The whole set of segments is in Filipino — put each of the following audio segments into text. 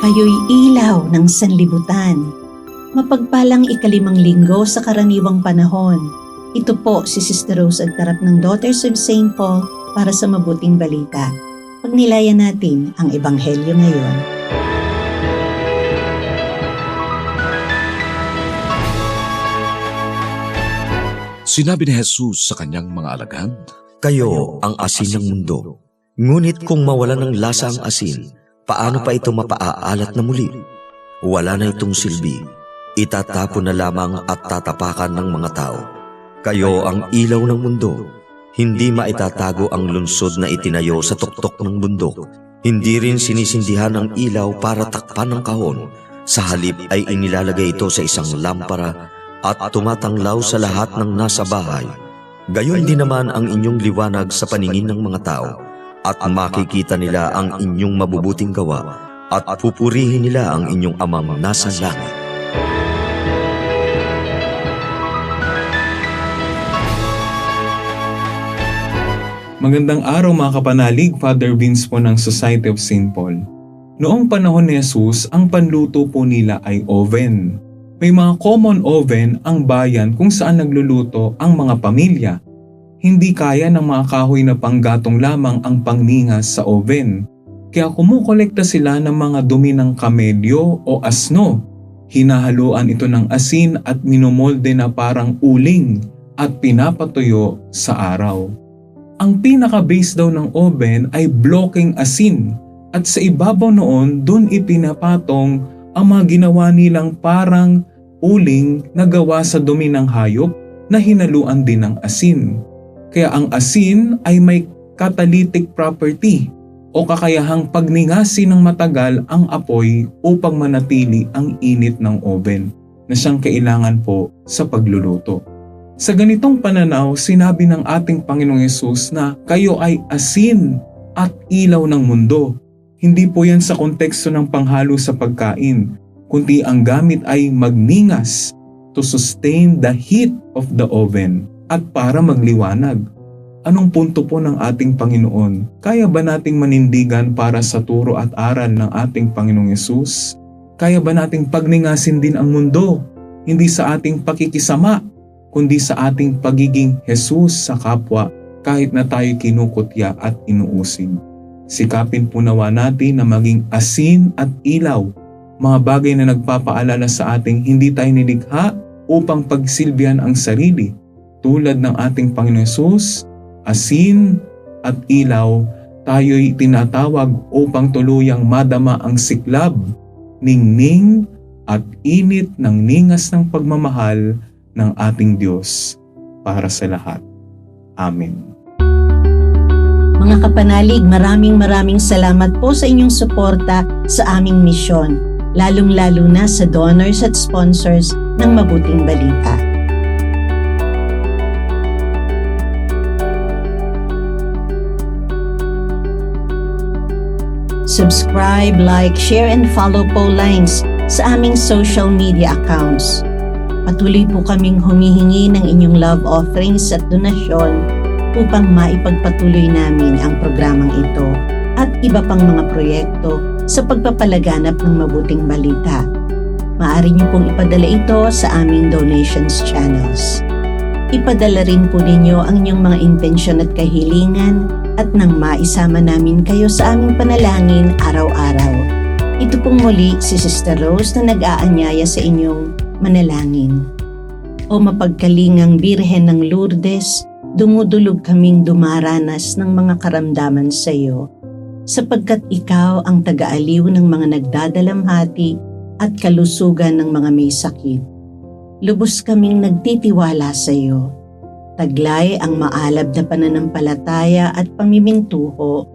Kayo'y ilaw ng sanlibutan. Mapagpalang ikalimang linggo sa karaniwang panahon. Ito po si Sister Rose Agtarap ng Daughters of St. Paul para sa mabuting balita. Pagnilayan natin ang Ebanghelyo ngayon. Sinabi ni Jesus sa kanyang mga alagad, Kayo ang asin ng mundo. Ngunit kung mawala ng lasa ang asin, paano pa ito mapaaalat na muli? Wala na itong silbi. Itatapon na lamang at tatapakan ng mga tao. Kayo ang ilaw ng mundo. Hindi maitatago ang lungsod na itinayo sa tuktok ng bundok. Hindi rin sinisindihan ang ilaw para takpan ng kahon. Sa halip ay inilalagay ito sa isang lampara at tumatanglaw sa lahat ng nasa bahay. Gayon din naman ang inyong liwanag sa paningin ng mga tao, at makikita nila ang inyong mabubuting gawa, at pupurihin nila ang inyong Amang nasa langit. Magandang araw mga kapanalig, Father Vince po ng Society of St. Paul. Noong panahon ni Jesus, ang panluto po nila ay oven. May mga common oven ang bayan kung saan nagluluto ang mga pamilya. Hindi kaya ng mga kahoy na panggatong lamang ang pangningas sa oven. Kaya kumukolekta sila ng mga dumi ng kamelyo o asno. Hinahaluan ito ng asin at minumolde na parang uling at pinapatuyo sa araw. Ang pinaka-base daw ng oven ay blocking asin at sa ibabaw noon doon ipinapatong ang mga ginawa nilang parang uling na gawa sa dumi ng hayop na hinaluan din ng asin. Kaya ang asin ay may catalytic property o kakayahang pagningasin ng matagal ang apoy upang manatili ang init ng oven na siyang kailangan po sa pagluluto. Sa ganitong pananaw, sinabi ng ating Panginoong Hesus na kayo ay asin at ilaw ng mundo. Hindi po yan sa konteksto ng panghalo sa pagkain, kundi ang gamit ay magningas to sustain the heat of the oven at para magliwanag. Anong punto po ng ating Panginoon? Kaya ba nating manindigan para sa turo at aral ng ating Panginoong Hesus? Kaya ba nating pagningasin din ang mundo? Hindi sa ating pakikisama, kundi sa ating pagiging Jesus sa kapwa kahit na tayo kinukutya at inuusig. Sikapin po nawa natin na maging asin at ilaw, mga bagay na nagpapaalala sa ating hindi tayo nilikha upang pagsilbihan ang sarili. Tulad ng ating Panginoon Hesus, asin at ilaw, tayo'y tinatawag upang tuluyang madama ang siklab, ningning at init ng ningas ng pagmamahal ng ating Diyos para sa lahat. Amen. Mga kapanalig, maraming salamat po sa inyong suporta sa aming misyon, lalong-lalo na sa donors at sponsors ng Mabuting Balita. Subscribe, like, share, and follow po lines sa aming social media accounts. Patuloy po kaming humihingi ng inyong love offerings at donasyon upang maipagpatuloy namin ang programang ito at iba pang mga proyekto sa pagpapalaganap ng mabuting balita. Maaari niyo pong ipadala ito sa aming donations channels. Ipadala rin po ninyo ang inyong mga intensyon at kahilingan at nang maisama namin kayo sa aming panalangin araw-araw. Ito pong muli si Sister Rose na nag-aanyaya sa inyong manalangin. O mapagkalingang Birhen ng Lourdes, dumudulog kaming dumaranas ng mga karamdaman sa iyo, sapagkat ikaw ang taga-aliw ng mga nagdadalamhati at kalusugan ng mga may sakit. Lubos kaming nagtitiwala sa iyo. Taglay ang maalab na pananampalataya at pamimintuho,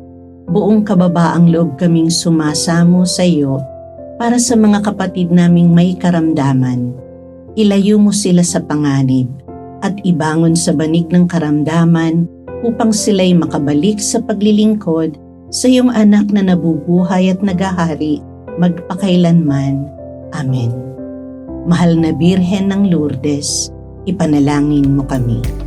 buong kababaang loob kaming sumasamo sa iyo para sa mga kapatid naming may karamdaman. Ilayo mo sila sa panganib at ibangon sa banig ng karamdaman upang sila'y makabalik sa paglilingkod sa iyong anak na nabubuhay at nagahari magpakailanman. Amen. Mahal na Birhen ng Lourdes, ipanalangin mo kami.